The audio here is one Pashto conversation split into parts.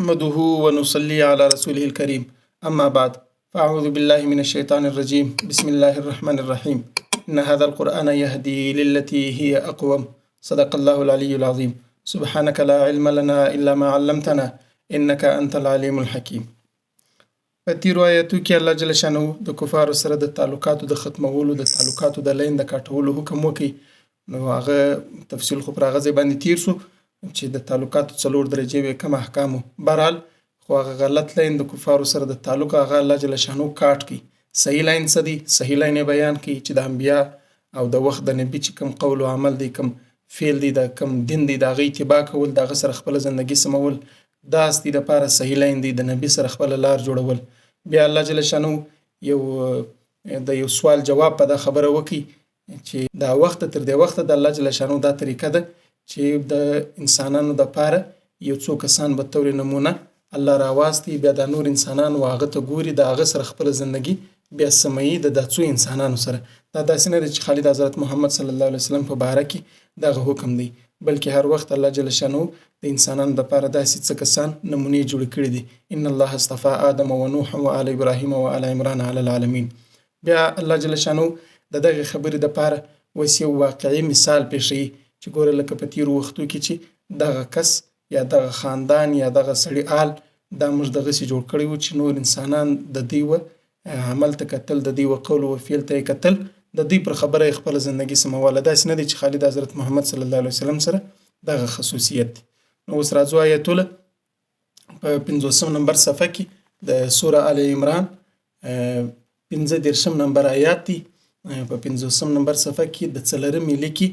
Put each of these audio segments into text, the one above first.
نحمده ونصلي على رسوله الكريم أما بعد فأعوذ بالله من الشيطان الرجيم بسم الله الرحمن الرحيم إن هذا القرآن يهدي للتي هي أقوم صدق الله العلي العظيم سبحانك لا علم لنا إلا ما علمتنا إنك أنت العليم الحكيم. په تیرو آیاتو کې الله جل شانه د کفارو سره د تعلقاتو د ختمولو د تعلقاتو د لین د کاټولو حکم وکړي، نو هغه تفصیل خو پر هغه ځای باندې تیر سو چې د تعلقاتو څلور درجې وې کوم احکامو. بهرحال خو هغه غلط لاین د کفارو سره د تعلق هغه الله جل شانه کاټ کړي. صحیح لاین څه دی؟ صحیح لاین بیان کړي چې د انبیا او د وخت د نبی چې کوم قول او عمل دی، کوم فعل دی، د کوم دین دی، د هغه اتباع کول، د هغه سره خپل ژوندګي سمول، دا ستې دپاره صحیح لاین دی، د نبی سره خپل لار جوړول. بیا الله جل شانه یو سوال جواب په دا خبره وکړي چې دا وخت تر دې وخته د الله جل شانه دا طریقه ده چې د انسانانو دپاره یو څو کسان به طور نمونه الله راواستي، بیا د نور انسانان هغه ته ګوري، د هغه سره خپل زندگی بیا سموي د دا څو انسانانو سره. دا داسې نه ده چې خالد حضرت محمد صلی الله علیه وسلم په باره کې دغه حکم دی، بلکې هر وخت الله جل شانه د انسانانو دپاره داسې څه کسان نمونې جوړې کړي دي. ان الله اصطفى آدم و نوح و آل ابراهیم و آل عمران علی العالمین. بیا الله جل شانه د دغه خبرې دپاره اوس یو واقعي مثال پیښوي چې ګوره لکه په تیرو وختو کې چې دغه کس یا دغه خاندان یا دغه سړي آل دا موږ دغسې جوړ کړی و چې نور انسانان د دوی و عمل ته کتل، د دوی و قول و فعل ته کتل، د دوی پر خبره یې خپله زندګي سموله. داسې نه دی چې خالد حضرت محمد صلی الله علیه وسلم سره دغه خصوصیت دی. نو اوس راځو آیتونه په 50 نمبر صفحه کې د سوره آل عمران 15 نمبر آیات دی. په 50 نمبر صفحه کې د 4 لیکي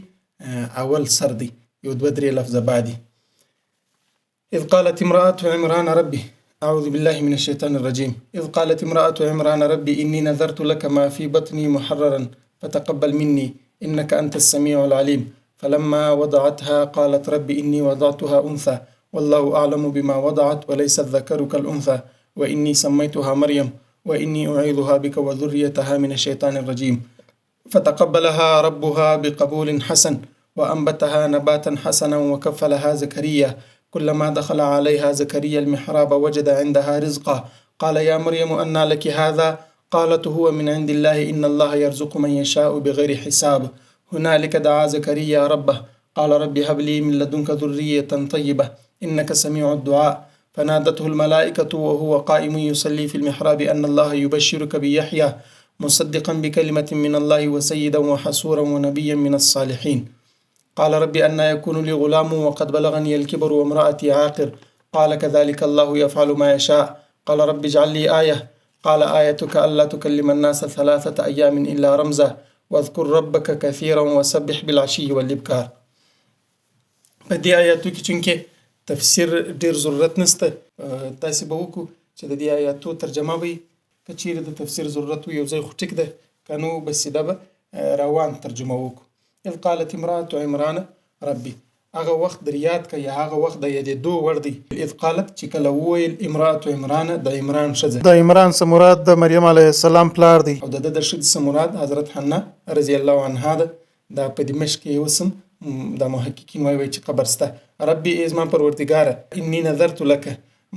اول سر دی، یو دوه درې لفظه بعدي. اذ قالت امرأة عمران ربي أعوذ بالله من الشيطان الرجيم إذ قالت امرأة عمران ربي إني نذرت لك ما في بطني محررا فتقبل مني إنك أنت السميع العليم فلما وضعتها قالت ربي إني وضعتها أنثى والله أعلم بما وضعت وليس الذكر كالأنثى وإني سميتها مريم وإني أعيذها بك وذريتها من الشيطان الرجيم فتقبلها ربها بقبول حسن وأنبتها نباتا حسنا وكفلها زكريا كلما دخل عليها زكريا المحراب وجد عندها رزقا قال يا مريم أنى لك هذا قالت هو من عند الله إن الله يرزق من يشاء بغير حساب هنالك دعا زكريا ربه قال رب هب لي من لدنك ذرية طيبة إنك سميع الدعاء فنادته الملائكة وهو قائم يصلي في المحراب أن الله يبشرك بيحيى مصدقا بكلمة من الله وسيدا وحسورا ونبيا من الصالحين قال رب أنى يكون لي غلام وقد بلغني الكبر وامرأتي عاقر قال كذلك الله يفعل ما يشاء قال رب اجعل لي آية قال آيتك ألا تكلم الناس 3 أيام إلا رمزا واذكر ربك كثيرا وسبح بالعشي والإبكار. په دې آیاتو کې چونکې تفسیر ډیر ضرورت نشته، تاسې به وکړو چې د دې آیاتو ترجمه به که چیرې د تفسیر ضرورت وي یو ځای خو ټیک ده، که نو بس سیده به روان ترجمه وکړو. اذ قالت امرأة عمران ربي، هغه وخت د ریاد که یا هغه وخت د یادېدو وړ دی. اذ قالت چې کله وویل امرأة عمران، د عمران ښځه، د عمران څه مراد د مریم علیه السلام پلار دی، او د ده د ښځې څه مراد حضرت حنا رضی الله عنها ده. دا په دمشق کې اوس هم دا محققین وایي چې قبر شته. ربي ای زما پروردګاره، انی نذرت لکه،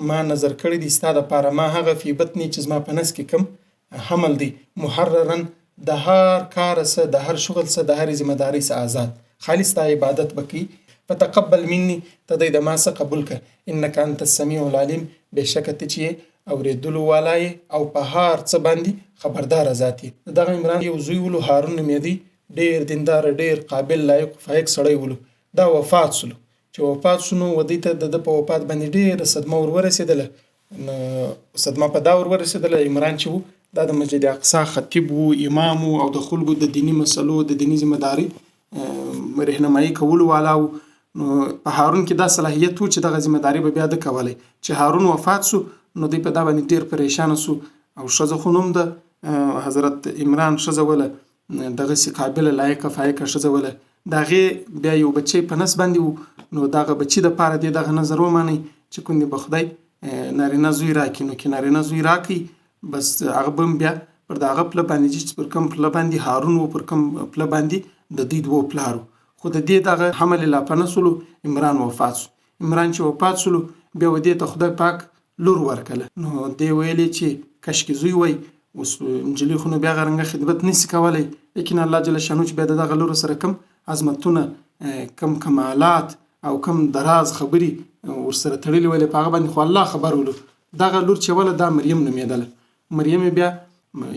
ما نظر کړی دی ستا دپاره، ما هغه فی بطني چې زما په نس کې کوم حمل دی، محررا د هر کار څه، د هر شغل څه، د هر ذمہ داری څه آزاد، خالص تا عبادت بکې. فتقبل مني، ته دی د ما څه قبول که، انک انت السمیع العلیم، بېشکه ته چې اورېدلو والا یې او په هر څه باندې خبرداره ذات یې. د دغه عمران یو زوی ولو، هارون نومېدی، ډېر دینداره، ډېر قابل، لایق، فایق سړی ولو. دا وفات سلو. چې وفات شو نو ودې ته د ده په وفات باندې ډېره صدمه ورسېدله. صدمه په دا ورسېدله عمران چې و دا د مسجد اقصی خطیب و، امام و، او د خلکو د دینی مسلو د دینی ذمهداري رهنمایي کولو والا و. نو په هارون کې دا صلاحیت و چې دغه ذمهداري به بیا ده کولی. چې هارون وفات سو نو دوی په دا باندې ډېر پریشانه سو، او ښځه خو نوم د حضرت عمران ښځه وله، دغسې قابله، لایقه، فایقه ښځه وله. د هغې بیا یو بچی په نس باندې و، نو دغه بچي دپاره دې دغه نظر ومنئ چې کوم به خدای نارینه زوی راکړي. نو که نارینه زوی راکړي بس هغه به هم بیا پر د هغه پله باندې چې پر کوم پله باندې هارون و، پر کوم پله باندې د دوی دوو پلارو. خو د دې دغه حمل لا په نه سولو، عمران وفات سو. عمران چې وفات سولو بیا و دې ته خدای پاک لور ورکړله. نو دې ویلې چې کشکې زوی وای، اوس نجلۍ خو نو بیا هغه رنګه خدمت نشي کولی، لیکن الله جل شانو چې بیا د دغه لورو سره کم عظمتونه، کم کمالات او کم دراز خبرې ورسره تړلې ویلې، په هغه باندې خو الله خبر ولو. دغه لور چې وله دا مریم نومېدله. مریم بیا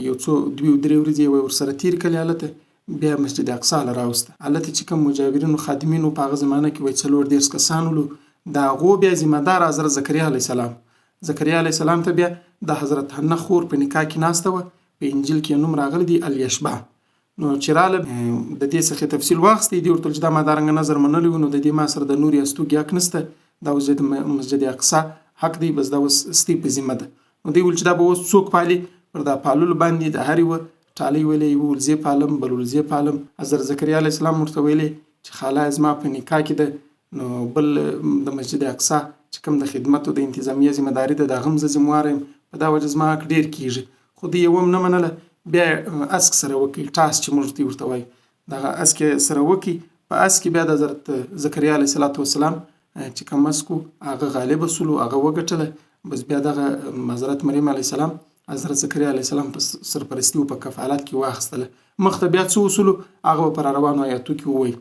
یو څو 2-3 ورځې ورسره تېرې کړلې هلته، بیا مسجد اقصی له راوسته. هلته چې کوم مجاورینو خادمینو په هغه زمانه کې 40 کسان ولو، د هغو بیا ذمه دار حضرت زکریا علیه السلام. زکریا علیه السلام ته بیا د حضرت حنه خور په نکاح کې ناسته وه، په انجیل کې نوم راغلی دی الیشبع. نو چې راله د دې څخه تفصیل واخیستی، دې ورته چې دا ما دارنګه نظر منلی و، نو د دې ما سره د نورې استوګي حق نشته، دا اوس د مسجد اقصی حق دی، بس دا اوس ستی په ذمه ده. نو دوی ویل چې دا به اوس څوک پالي؟ پر دا پاللو باندې د هرې و ټالۍ ویلې، یو ول زه پالم، بل ول زه پالم. حضرت زکریا علیه السلام ورته ویلې چې خاله زما په نکاح کې ده، نو بل د مسجد اقصی چې کوم د خدمت او د انتظامیه ذمه داري ده، د هغه هم زه ذموار یم، په دا وجه زما حق ډېر کېږي. خو دوی یو هم نه منله. بیا اسک سره وکړي، ټاس چې موږ ورته وایو، دغه اسک سره وکړي. په اسک کې بیا د حضرت زکریا علیه السلام چې کوم اسک و هغه غالب سولو، هغه وګټله. بس بیا دغه حضرت مریم علیه السلام حضرت زکریا علیه السلام په سرپرستي او په کفالت کې واخیستله. مخته بیا څه اصولو هغه په را روانو آیاتو کې ووایي.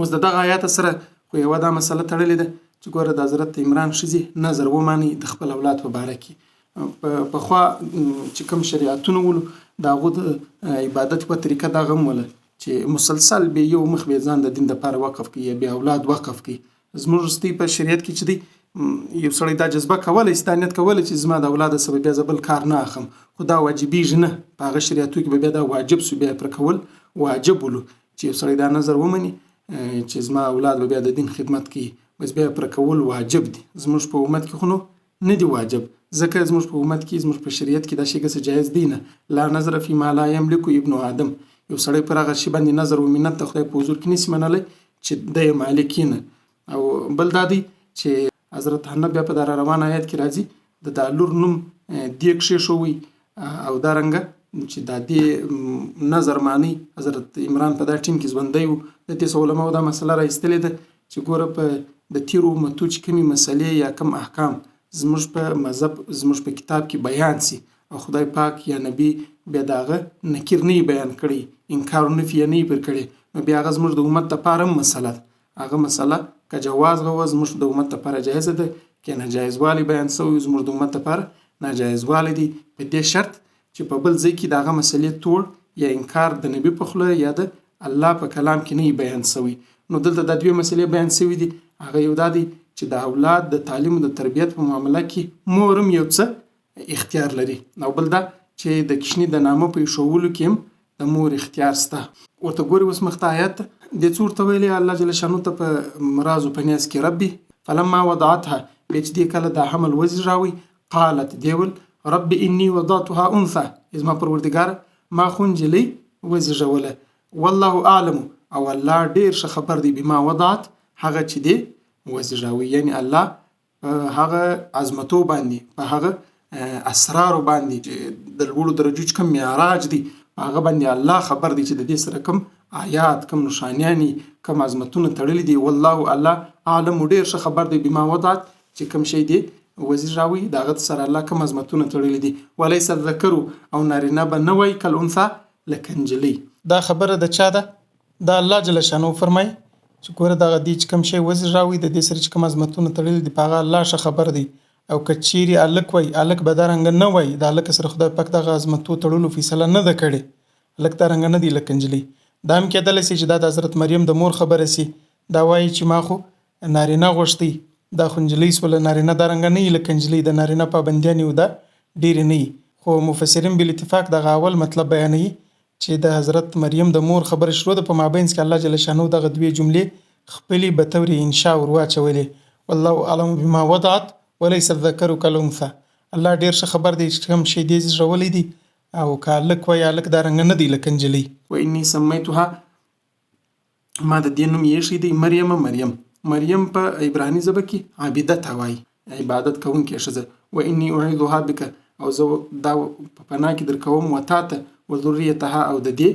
اوس د دغه آیات سره خو یوه دا مسله تړلې ده چې ګوره د حضرت عمران ښځې نظر وماني د خپل اولاد په باره کې. پخوا چې کوم شریعتونه ولو د هغو د عبادت په طریقه دغه هم وله چې مسلسل به یو مخ به ځان د دین دپاره وقف کړي یا به اولاد وقف کړي. زموږ رستي په شریعت کې چې دی یو سړی دا جذبه کولی شي، دا نیت کولی چې زما د اولاد سبب بیا زه بل کار نه اخلم، خو دا واجبېږي نه. په هغه شریعتو کې به بیا دا واجب شو، بیا پر کول واجب ولو چې یو سړی دا نظر ومني چې زما اولاد به بیا د دین خدمت کوي، بس بیا پر کول واجب دي. زموږ په امت کې خو نو نه دی واجب، ځکه زموږ په امت کې زموږ په شریعت کې دا شی څه جایز دی نه. لا نظر فی ما لا یملک ابن آدم. یو سړی پر هغه شی باندې نظر و منت د خدای په حضور کې نشي منلی چې د مالک نه. او بل دا دی چې حضرت حنه بیا په دا روان آیات کې راځي د دا لور نوم دې کښېښوي، او دا رنګه چې دا دې نظر معنی حضرت عمران په دا ټیم کې ژوندی و. د دې علماو دا مسله را ایستلې ده چې ګوره په د تیرو امتو چې کومې مسلې یا کم احکام زموږ په مذهب زموږ په کتاب کې بیان سي او خدای پاک یا نبی بیا د هغه نکیر نه بیان کړي، انکار او نفي نه یې پر کړي، نو بیا هغه زموږ د امت لپاره مسله ده. هغه مسله که جواز غوه زموږ د امت لپاره جایزه ده، که ناجایزوالی بیان سوی زموږ د امت لپاره ناجایزوالی دی، په دې شرط چې په بل ځای کې د هغه مسلې توړ یا انکار د نبی په خوله یا د الله په کلام کې نه بیان سوی. نو دلته د دوی مسلې بیان سوي دي. هغه یو دا دی چې د اولاد د تعلیم او د تربیت په معامله کې مور هم یو څه اختیار لري، او بل دا چې د کشنی د نامه په ایښولو کې هم د مور اختیار شته. ورته ګوري اوس مخته آیات د څو ورته ویلي الله جل شانو ته په مراز او په نیاز کې ربي فلما وضعتها، بیا چې دې کله د حمل وزر راوي قالت دیول رب انی وضعتها انثى، زما پروردګار ما خو نجلۍ وزېږوله، والله اعلم، او الله ډېر ښه خبر دی بما وضعت، هغه چې دی وزېږوي، یعنی الله په هغه عظمتو باندې په هغه اسرارو باندې چې د لوړو درجو چې کوم معراج دی هغه باندې الله خبر دی چې د دې سره کوم آیات کوم نښانیانې کوم عظمتونه تړلي دي. والله الله اعلم ډېر ښه خبر دی بما وضعت چې کوم شی دی وزېږوي د هغه سره الله کوم عظمتونه تړلي دي. ولیس الذکر او نارینه به نه وایي کالانثی لکه نجلۍ. دا خبره د چا ده؟ دا الله جل شانو فرمایي چې ګوره دغه دې چې کوم شی وزېږوي د دې سره چې کوم عظمتونه تړلي دي په هغه الله ښه خبر دی. او که چیرې هلک وایي هلک به دا رنګه نه وایي، د هلک سره خدای پاک دغه عظمتو تړلو فیصله نه ده کړې، هلک دا رنګه نه دی لکه نجلۍ. دا هم کېدلی شي چې دا د حضرت مریم د مور خبره سي، دا وایي چې ما خو نارینه غوښتي، دا خو نجلۍ سوله، نارینه دا رنګه نه وي لکه نجلۍ، د نارینه پابندیانې و دا ډېرې نه وي. خو مفسرین بالاتفاق دغه اول مطلب بیانوي چې د حضرت مریم د مور خبره شروع ده، په مابینځ کې الله جل شانو دغه دوې جملې خپلې به طور انشا ور واچولې، والله اعلم بما وضعت وليس الذکر کالانثی. الله ډېر ښه خبر دی چې کوم شی دې زېږولی دي، او که هلک وایي هلک دا رنګه نه دی لکه نجلۍ. و انی سمیتها، ما د دې نوم ایښی دی مریم. مریم په عبراني ژبه کې عابده ته وایي، عبادت کوونکې ښځه. و انی اعیذها بک، او زه دا په پناه کې درکوم و تا ته و ذریتها، او د دې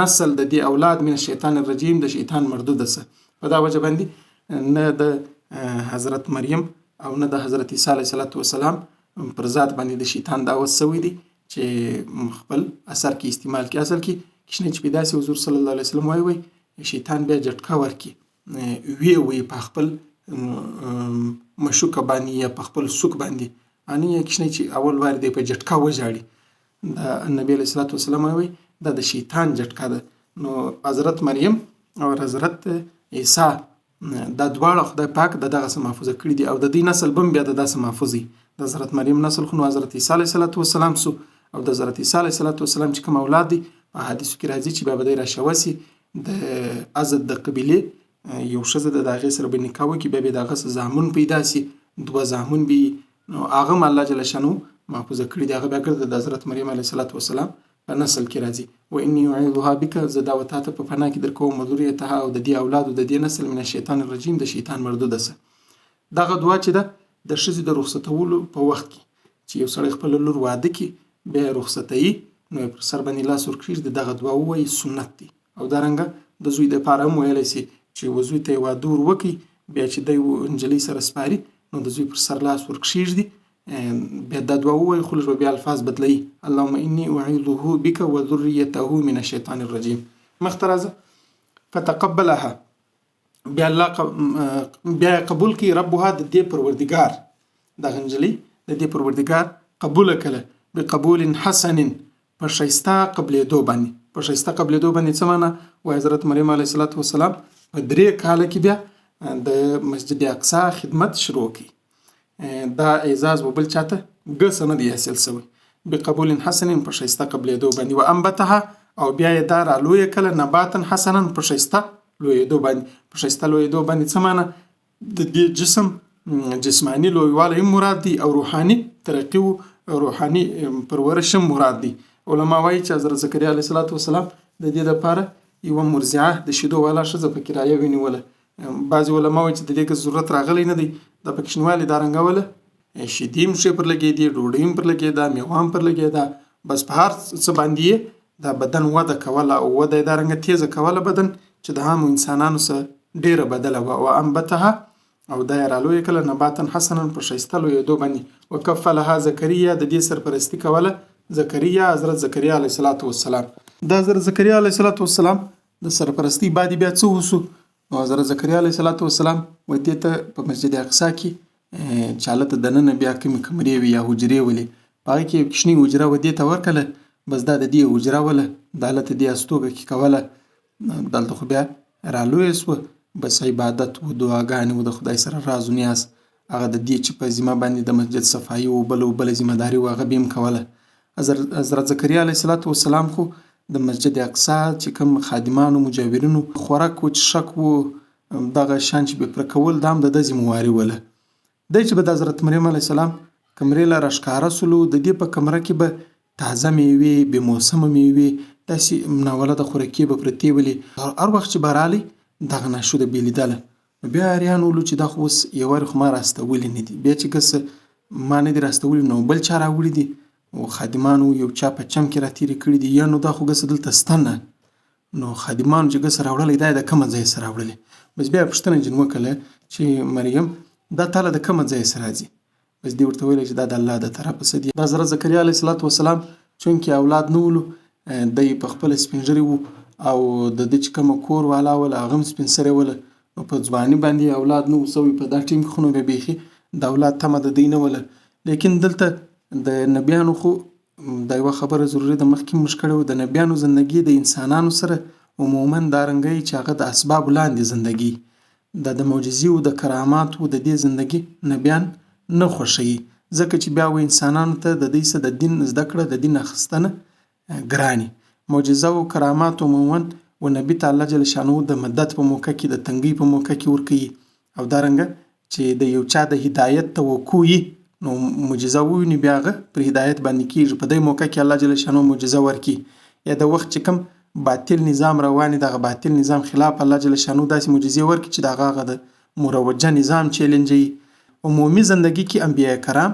نسل د دې اولاد من الشیطان الرجیم، د شیطان مردود څه. په دا وجه باندې نه د حضرت مریم او نه د حضرت عیسی علیه السلام پر ذات باندې د شیطان دعوت سوی دی چې خپل اثر کې استعمال کې. اصل کې کشنه چې پیدا سي حضور صلی الله علیه وسلم وایي شیطان بیا جټکا ورکي وی په خپل مشوکه باندې یا په خپل سوک باندې اني کشنه چې اول وار دی په جټکا وژاړي. د نبی علیه الصلاۃ والسلام وایي دا د شیطان جټکا ده. نو حضرت مریم او حضرت عیسی دا دواړه خدای پاک دغه محفوظه کړی دي او د دې نسل بم بیا دغه محفوظي. د حضرت مریم نسل خو حضرت عیسی علیه السلام سو او د حضرت عیسی علیه السلام چې کوم اولاد دي په حدیثو کې راځي چې بیا به دی راشوسي د ازد د قبیلې یو ښځه د هغې سره به نکاح وکړي بیا به د هغه زامن پیدا سي 2 زامن به نو هغه هم الله جل شانه محفوظه کړي دي. هغه بیا ګرځي د حضرت مریم علیه السلام په نسل کې راځي. و اني اعوذها بک زه دا وتا ته په پناه کې درکوم مذریتها او د دې اولاد او د دې نسل من الشیطان الرجیم د شیطان مردود سه. دغه دعا چې ده د ښځې د رخصتولو په وخت کې چې یو سړی خپل لور واده کړي بیا رخصتوي نو پر سر باندې لاس ورکړي دغه دعا ووایي سنت دی. او دارنګه د زوی دپاره هم ویلی سي چې و زوی ته یې واده ور وکړي بیا چې دی نجلۍ سره سپاري نو د زوی پر سر لاس ورکښېږدي بیا دا دعا ووایي خو لږ به بیا الفاظ بدلوي. اللهم اني اعوذه بک وذریته من الشیطان الرجیم. مخته راځه فتقبلها بیا الله بیا قبول کی ربها د دې پروردګار د نجلۍ د دې پروردګار قبول کړه بقبول حسن په ښایسته قبلېدو باندې. په ښایسته قبلېدو باندې څه معنی و حضرت مریم علیه السلام په 3 کاله کې بیا د مسجد اقصی خدمت شروع کړي. دا اعزاز وبل چاته ګس نه دی حاصل شوی بقبول حسن په ښایسته قبلېدو باندې. و انبتها او بیا یې دا رالویه کړه نباتا حسنا په ښایسته لویدو باندې. په ښایسته لویدو باندې څه معنی د دې جسم جسمانی لویوالی هم مراد دی او روحاني ترقی او روحاني پرورش هم مراد دی. علما وایي چې حضرت زکریا علیه السلام د دې لپاره یوه مرضعه د شیدو والا ښځه په کرایه ونیوله. بعضې علما وایي چې د دې ضرورت راغلی نه دی دا په کوچنیوالي دا رنګوله شیدې هم ښې پر لګېدې ډوډۍ هم پر لګېده میوه هم پر لګېده بس په هر څه باندې دا بدن وده کوله او وده یې دا رنګه تیزه کوله بدن چې د عامو انسانانو سره ډیره بدله وه. و انبتها او دا یې رالویه کړه نباتا حسنا په ښایسته لویېدو باندې. وکفلها زکریا د دې سرپرستي کوله زکریا حضرت زکریا علیه السلام. د حضرت زکریا علیه السلام د سرپرستي بعد بیا څه وسو نو حضرت زکریا علیه السلام و دې ته په مسجد اقصی کې چې هلته دننه بیا کومې کمرې وي یا حجرې ولې په هغې کې یو کوچنۍ حجره و دې ته ورکړله بس دا د دې حجره وله دا هلته دې استوګه کې کوله. دلته خو بیا رالویه سوه بس عبادت و دعاګانې و د خدای سره راز و نیاز هغه د دې چې په ذمه باندې د مسجد صفایي و بله ذمه داري و هغه به هم کوله. حضرت زکریا علیه السلام خو د مسجد اقصی چې کوم خادمانو مجاورینو خوراک و چښک و دغه شان چې به پوره کول دا هم د ده ذمهواري وله. دی چې به د حضرت مریم علیه السلام کمرې له راښکاره سولو د دې په کمره کې به تازه میوې بې موسمه میوې داسې ناولده خوراکي به پرتې ولې. هر وخت چې به رالی دغه ناشوده به یې لیدله بیا اریان ولو چې دا خو اوس یو وارې خو ما راستولي نه دي بیا چې ګس ما نه دي راستولي نو بل چا راوړي دي او خادمانو یو چا په چم کې راتېرې کړي دي یا نو دا خو ګس دلته ستنه نو خادمانو چې ګس راوړلی دا یې د کومه ځایه څه راوړلی. بس بیا پوښتنه جن وکړله چې مریم دا تاله د کومه ځایه څه راځي بس دې ورته ویلی چې دا د الله د طرفه څه دي. د حضرت زکریا علیه السلام چونکې اولاد نه ولو دی په خپله سپین ږیري و او د ده چې کومه کور والا وله هغه هم سپین سرې وله نو په ځواني باندې اولاد نه و سوی په دا ټیم کې خو نو بیا بیخي د اولاد تمه د دوی نه وله. لیکن دلته د نبیانو خو دا یوه خبره ضروري ده مخکې موږ کړې وه د نبیانو زندګي د انسانانو سره عموما دا رنګه چې هغه د اسبابو لاندې زندګي د معجزې او د کراماتو د دې زندګي نبیان نه خوښوي ځکه چې بیا و انسانانو ته د دوی څه د دین زده کړه د دین اخیستنه ګراني. معجزه او کرامات عموما و نبي ته الله جل شانه د مدد په موقع کې د تنګۍ په موقع کې ورکوي او دارنګه چې د یو چا د هدایت توقع وي نو معجزه وویني بیا هغه پر هدایت باندې کېږي په دې موقع کې الله جل شانه معجزه ورکوي. یا د وخت چې کوم باطل نظام رواني دغه باطل نظام خلاف الله جل شانه داسې معجزې ورکړي چې د هغه د مروجه نظام چیلنجوي. عمومي زندګي کې انبیاء کرام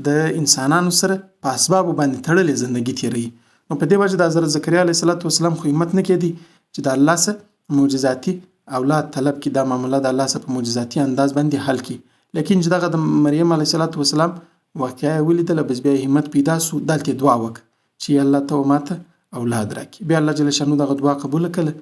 د انسانانو سره په اسبابو باندې تړلې زندګي تیروي. نو په دې وجه د حضرت زکریا علیه السلام خو همت نه کېدی چې د الله څخه معجزاتي اولاد طلب کړي دا معامله د الله څخه په معجزاتي انداز باندې حل کړي. لیکن چې دغه د مریم علیه السلام واقعه یې ولیدله بس بیا همت پیدا سو دلته دعا وکړه چې الله ته ماته اولاد راکړي. بیا الله جل شانو دغه دعا قبول کړه.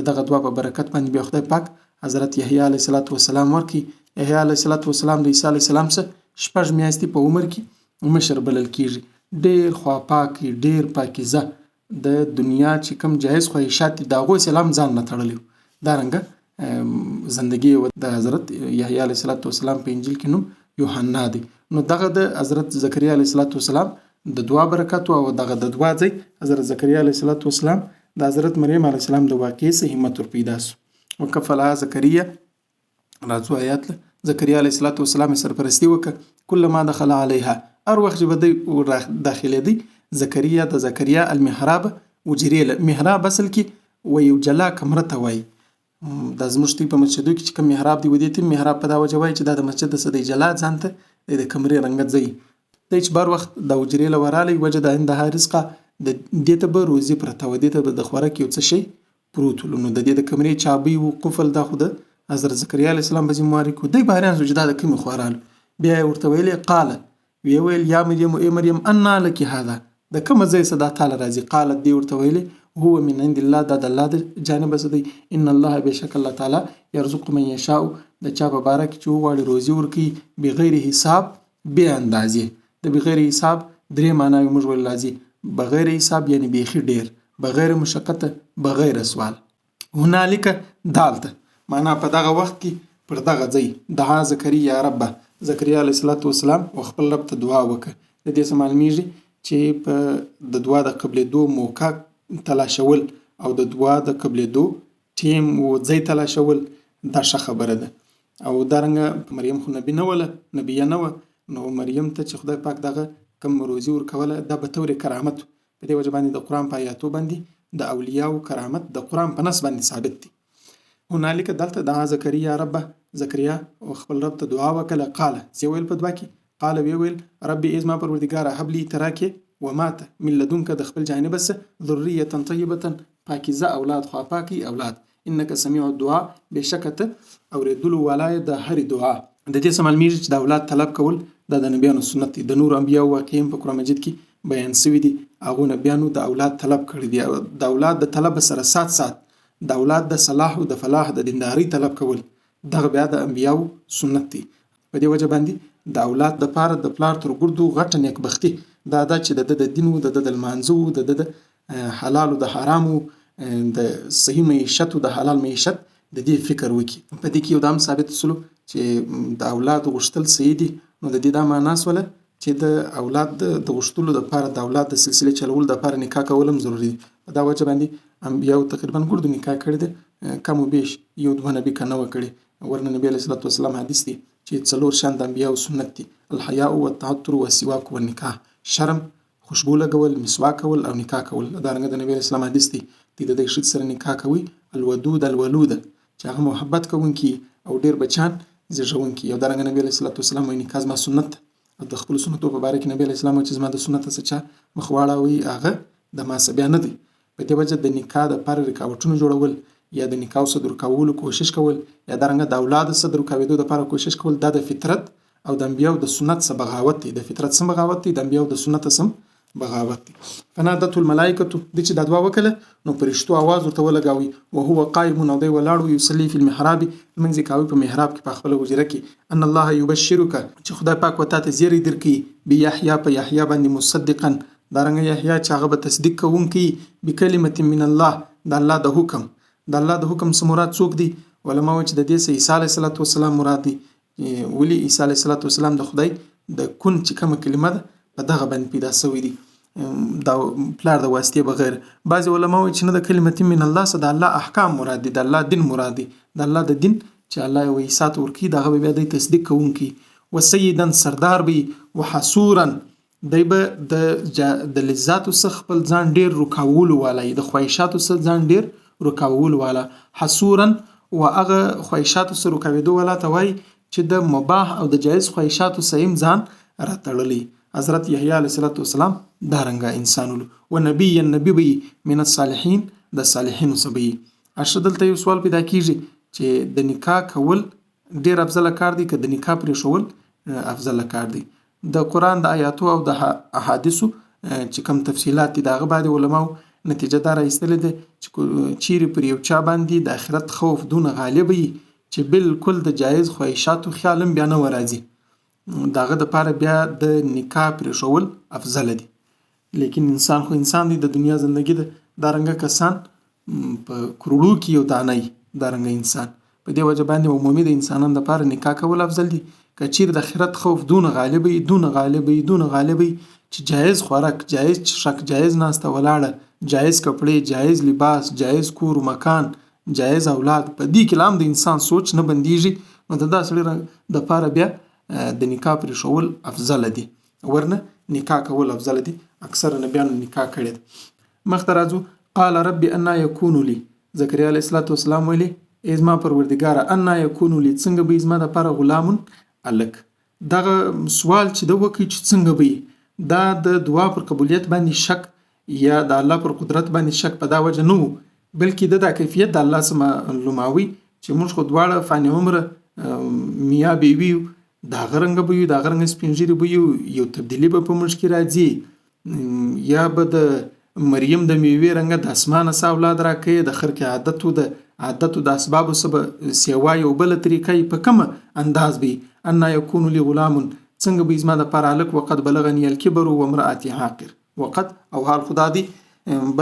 دغه دعا په برکت باندې بیا خدای پاک حضرت یحیی علیه السلام ورکړي. یحیی علیه السلام د عیسی علیه السلام څخه 6 میاشتې په عمر کې مشر بلل کیږي. ډیر خواپاک ډیر پاکیزه د دنیا چې کوم جایز خواهشات دي د هغو سلام ځان نه تړلی. دارنګه زندگی د حضرت یحیی علیه السلام په انجیل کې نوم یوحنا دی. نو دغه د حضرت زکریا علیه السلام د دعا برکت او دغه د دعا ځای حضرت زکریا علیه السلام د حضرت مریم علیه السلام د واقعې څخه همت ور پیدا سو. وکفلها زکریا راځو آیات له زکریا علیه السلام سرپرستی وکړه کلما دخل علیها هر وخت چې به دی داخلېدی زکریا د زکریا المحراب وجرې له محراب اصل کې و یو جلا کمره ته وایي. دا زموږ په مسجدو کې چې کوم محراب دی ودې ته محراب په دا وجه وایي چې دا د مسجد د صدی جلا ځان ته د کمرې رنګت ځای دی چې بار وخت د وجرې له ورالی وجه د اندها رزقه د دې ته به روزي پرته و دې ته به د خوراک یو څه شی پروت ول. نو د دې د کمرې چابي و قفل دا خو د حضرت زکریا علیه السلام په ذمه واري کو دی بهران سو چې دا د کومې خوارالو. بیا یې ورته ویلې قال ویل یا مریم ای مریم انا لک هذا د کوم ځای څخه دا تعالی راځي. قالت دی ورته ویلې هو من عند الله دا د الله د جانب څخه دی. ان الله بشک الله تعالی یرزق من یشاء د چا په باره کې چې وغواړي روزي ورکوي بغیر حساب بې اندازې. د بغیر حساب درې معناوې موږ ویل راځي. بغیر حساب یعنی بیخي ډیر، بغیر مشقت، بغیر سوال. هنالک دالته معنا په دغه وخت کې پر دغه ځای دعا زکریا ربه زکریا علیه السلام خپل رب ته دعا وکړه. د دې څه معلومیږي چې په د دعا د قبلېدو موقع تلاشول او د دعا د قبلېدو ټیم او ځای تلاشول دا ښه خبره ده. او دارنګه مریم خو نبی نه وله، نبیه نه وه، نو مریم ته چې خدای پاک دغه کم روزي ورکوله دا به طور کرامت. په دې وجه باندې د قرآن په آیاتو باندې د اولیاو کرامت د قرآن په نص باندې ثابت دي. هنالک دلته دعا زکریا ربه زکریا خپل رب ته دعا وکړه. قال څه ویل په دعا کې؟ قال ویل ربي ای زما پروردګاره هب لي تراکې وماته من لدنک د خپل جانبه څخه ذریة طیبة پاکیزه اولاد خواپاکی اولاد انک سمیع الدعاء بشکته اوریدلو ولای د هر دعا. د دې څه معلومیږي چې د اولاد طلب کول دا د نبیانو سنت دي. د نور انبیاو واقعین په قرآن مجید کې بیان شوي دي. هغو نبیانو د اولاد طلب کړی دي. د اولاد د طلب سره سات د اولاد د صلاح او د فلاح د دینداري طلب کول دغه بیا د انبیاو سنت دي. په دې وجه باندې د اولاد د پاره د پلار تر ګردو غټه نیکبختي دا ده چې د دین او د لمانځو د حلال او د حرامو د صحیح معیشت او د حلال معیشت د دې فکر وکړي. په دې کې یو دام ثابت سلو چې د اولاد غوښتل صحیح دي. نو د دې دا معنا سوله چې د اولاد د غوښتلو لپاره د اولاد د سلسله چلولو لپاره نکاح کول هم ضروري دي. په دا وجه باندې انبیاو تقریبا ګردو نکاح کړی دی، کم و بیش یو دوه نبی کنه وکړي. ورنه نبی علیه السلام حدیث دی چې 4 شان د انبیاو سنت دي: الحیاء والتعطر والسواک والنکاح، شرم، خوشبو لګول، مسواک کول او نکاح کول. دارنګه د نبی علیه السلام حدیث دی د دې ښځې سره نکاح کوي الودود الولود چې هغه محبت کوونکي او ډیر بچان زیږونکي. او دارنګه نبی علیه السلام وایي نکاح زما سنت ده. د خپل سنتو په باره کې نبی علیه السلام چې زما د سنت څخه چا مخ واړوي هغه د ما څه بیا نه دی. په دې وجه د نکاح دپاره رکاوټونه جوړول یا د نکاح صدر کولو کوشش کول یا دارنګه د اولاد صدر کاوېدو دپاره کوشش کول دا د فطرت او د انبیاو د سنت څخه بغاوت دی. د فطرت څخه بغاوت دی، د انبیاو د سنت څخه بغاوت دی. فنادته الملائکه د چې دا دعا وکړه نو فرشتو आवाज ورته ولګاوي وهو قائم او دی ولاړ یصلي فی المحراب منځ کاوي په محراب کې په خپل حجره کې ان الله یبشرک چې خدای پاک وته ته زیری درکې بیحیی په یحیی باندې مصدقا دارنګه یحیی چې هغه به تصدیق کوونکی بکلمت من الله د الله د حکم. د الله د حکم څخه مراد څوک دي؟ علما وایي چې د دې څخه عیسی علیه السلام مراد دي. ولی عیسی علیه السلام د خدای د کون چې کومه کلمه ده په دغه باندې پیدا شوی دي دا پلار د واسطې بغیر. بعض علما وایي چې نه د کلمت من الله څخه د الله احکام مراد دي، د الله دین مراد دي. د الله د دین چې الله یو عیسی ته ورکړي دغه بیا د تصدیق کوونکی. وسیدا سردار بي وحصورا دی به د لذاتو څخه خپل ځان ډیر رکاولو والا، د خواهشاتو څخه ځان ډیر رکاولو والا. حصورا و هغه خواهشاتو څخه رکاوېدو والا ته وایي چې د مباح او د جایز خواهشاتو څخه هم ځان راتړلی. حضرت یحیی علیه السلام دارنګه انسانولو و نبی بی من الصالحین د صالحینو څخه بي. دلته یو سوال پیدا کیږي چې د نکاح کول ډیر افضل کار دی که د نکاح پرېښول افضل کار دی. د قرآن د آیاتو او د احادیثو چې کوم تفصیلات دي د هغه باندې علماو نتیجه دا راایستلې ده چې چیرې پر یو چا باندې د آخرت خوف دونه غالب وي چې بالکل د جایز خواهشاتو خیال هم بیا نه ورځي، د هغه دپاره بیا د نکاح پرېښول افضله دي. لیکن انسان خو انسان دی، د دنیا زندگی ده، دارنګه کسان په کروړو کې یو دانه وي، دارنګه انسان په دې وجه باندې عمومي د انسانانو دپاره نکاح کول افضل دي. که چیرې د آخرت خوف دونه غالب وي چې جایز خوراک، جایز څښاک، جایز ناسته ولاړه، جایز کپړې، جایز لباس، جایز کور و مکان، جایز اولاد، په دې کې لا هم د انسان سوچ نه بندیږي، نو د داسې سړي دپاره بیا د نکاح پرېښول افضله دي، ورنه نکاح کول افضله دي. اکثره نبیانو نکاح کړې ده. مخته راځو. قال رب انا یکون لی، زکریا علیه السلام ویلي ای زما پروردګاره انا یکون لی، څنګه به زما دپاره غلام الک. دغه سوال چې د وکړي چې څنګه به دا د دعا پر قبولیت باندې شک یا د الله پر قدرت باندې شک په دا وجه نه وو، بلکې د کیفیت د الله سره معلوماوي چې موږ خو دواړه فانی عمره میا بیوي یو، د هغه رنګه به یو، د هغه رنګه سپین ږیري به یو تبدیلي به په موږ کې راځي، یا به د مریم د میوې رنګه د اسمانه څه اولاد راکوي، د خرق عادتو د اسبابو څخه سیوا یو بله طریقه په کومه انداز به انا یکون لی غلام، څنګه به زما دپاره هلک وقد بلغنی الکبر وامرأتی عاقر، وقد او حال خدا دی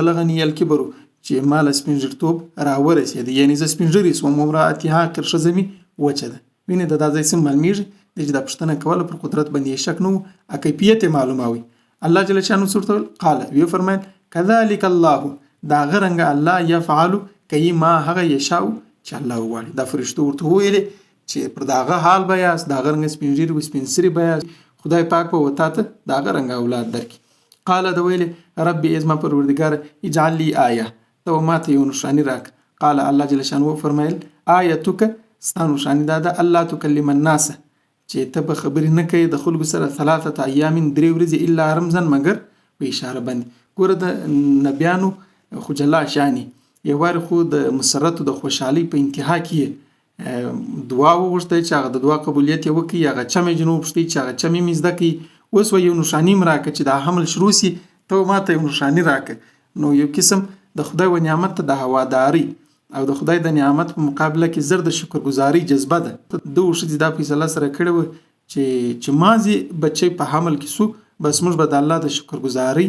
بلغنی الکبر چې ما له سپین ږیرتوب راورسېده، یعنې زه سپین ږیرې سوم، وامرأتی عاقر ښځه مې وچه ده. وینې د دا ځای څه معلومیږي چې دا پوښتنه کوله پر قدرت باندې شک نه وو، کیفیت یې معلوماوي. الله جل شانه څه ورته ویل؟ قال ویې فرمایل کذلک الله، د هغه رنګه الله یفعلو کوي ما هغه یشاء چې الله وغواړي. دا فرشتو ورته وویلې چې پر دغه حال به یاست، د هغه رنګه سپین ږیري و سپین سري به یاست، خدای پاک به تا ته د هغه رنګه اولاد درکړي. قال د ویلې ربي ای زما پروردګاره اجعل لی آیه، ته ماته یو نښاني راک. قال الله جل شانه وفرمایل آیتک، ستا نښاني دا ده الله تکلم الناس، چې ته به خبرې نه کوي د خلکو سره 3 ایام 3 ورځې الا رمزن، مګر په اشاره باندې. ګوره د نبیانو خو جلا شانی، یو وار خو د مسرتو د خوشحالۍ په انتها کې دعا وغوښتئ چې هغه د دعا قبولیت یې وکړي، هغه چمې جنو وغوښتئ چې هغه چمې مې زده کړي، اوس یو نښاني م راکړه چې دا حمل شروع سي، ته ماته یو نښاني راکړه. نو یو قسم د خدای و نعمت ته د هواداري او د خدای د نعمت په مقابله کې زر د شکرګزاري جذبه ده. د ښځې دا فیصله سره کړې وه چې مازې بچی په حمل کې سو، بس موږ به د الله د شکرګزاري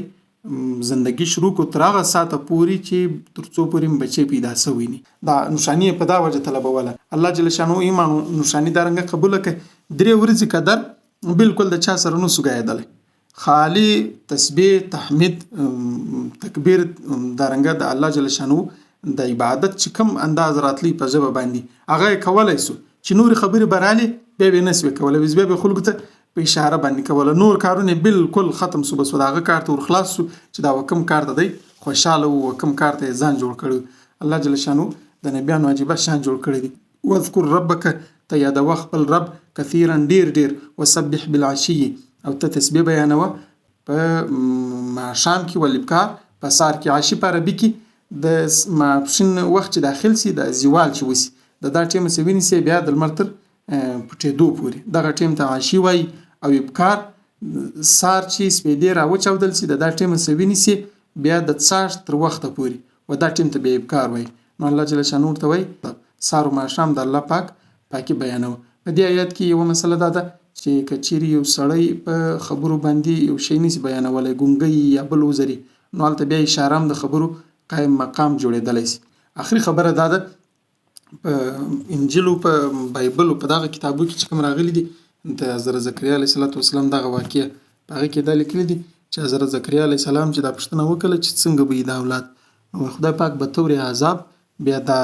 زندگی شروع کو تر هغه ساعته پورې چې تر څو پورې بچی پیدا شوی نه. دا نښاني په دا وجه طلبوله. الله جل شانه ایمان نښاني دا رنګه قبول کړه. 3 ورځې قدر بالکل د چا سره نو سګایدل، خالی تسبیح تحمید تکبیر دا رنګه د الله جل شانه د عبادت چې کوم انداز راتلی په ژبه باندې هغه کولای سو، چې نور خبرې براله به نسوي کولای، به خلکو ته په اشاره باندې کوله، نور کارونه بالکل ختم سو، بس دغه کار ته ورخلاص سو چې دا وکم کار ته دی خوشاله وو، وکم کار ته ځان جوړ کړو. الله جل شانه د نبیانو عجیبه شان جوړ کړی دی. واذکر ربک، ته یادوه خپل رب، کثیرا ډیر وسبح بالعشی، او ته تسبیح بیانوه په ماښام کې والابکار، په سار کې، عشی په عربي کې د ماپښین وخت چې داخل سي، د زیوال چې وسی د دا ټیم سه ویني بیا د لمر تر پټېدو پورې، دغه ټیم ته عشی وای. او ابکار سار چې سپیدې راوچاودل سي د دا ټیم سه ویني سي بیا د څاښت تر وخته پورې، و دا ټیم ته بیا ابکار وای. نو الله جل شانه ورته وای سار او ماښام د الله پاکي بیانوه. په دې آیات کې یو مسله دا ده چې که چیرې یو سړی په خبرو باندې یو شی نشي بیانولی، ګونګی یا بل وزري، نو هلته بیا اشاره هم د خبرو قایم مقام جوړېدلی سي. آخري خبره دا ده په انجیلو په بایبلو په دغه کتابو کې چې کوم راغلي دي د حضرت زکریا علیه السلام دغه واقعه په هغه کې دا لیکلي دي چې حضرت زکریا علیه السلام چې دا پوښتنه وکړه چې څنګه به یې دا اولاد، خدای پاک به طور عذاب بیا دا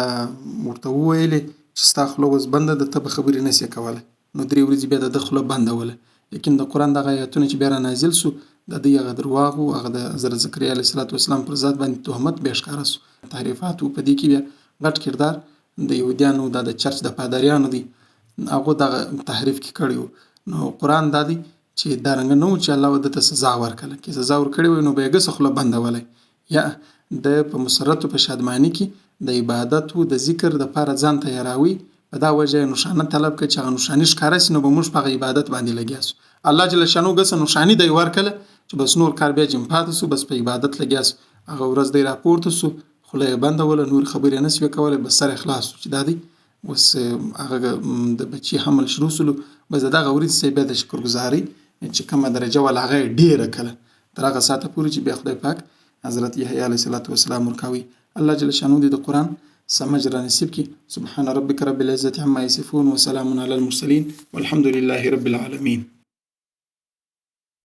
ورته وویلې چې ستا خوله اوس بنده ده، ته به خبرې نسې کولی. نو 3 ورځې بیا د ده خوله بندوله. لیکن د قرآن دغه آیاتونه چې بیا رانازل سو د دوی هغه درواغ و، هغه د حضرت زکریا علیه السلام پر ذات باندې تهمت بیا ښکاره سو، تحریفات و. په دې کې بیا غټ کردار د یهودیانو دا د چرچ د پادریانو دی، هغه دغه تحریف کې کړی و. نو قرآن دا دی چې دا رنګه نه و چې الله ورته سزا ورکړله، کې سزا ورکړې وای نو به یې ګسه خوله بندولی، یا د په مسرتو په شادماني کې د عبادت و د ذکر دپاره ځان تیاروي، په دا وجه یې نښانه طلب کړه چې هغه نښاني ښکاره سي نو به موږ په هغه عبادت باندې لګیا سو. الله جل شانو ګسه نښاني دی ورکړله چې بس نور کار بیا جم پاتې سو، بس په عبادت لګیا سو. هغه ورځ دی راپورته سو، خوله یې بنده وله، نور خبرې نه سوې کولی، بس سر یې خلاص سو چې دا دی اوس هغه د بچي حمل شروع سولو. بس د دغه ورځې سه بیا د شکرګزارۍ چې کومه درجه وله هغه یې ډېره کړله تر هغه ساعته پورې چې بیا خدای پاک حضرت یحیی علیه السلام ورکوي. الله جل شانو دې د قرآن سم اجر نصیب کړي. سبحان ربک رب العزة عما یصفون وسلام علی المرسلین والحمد لله رب العالمین.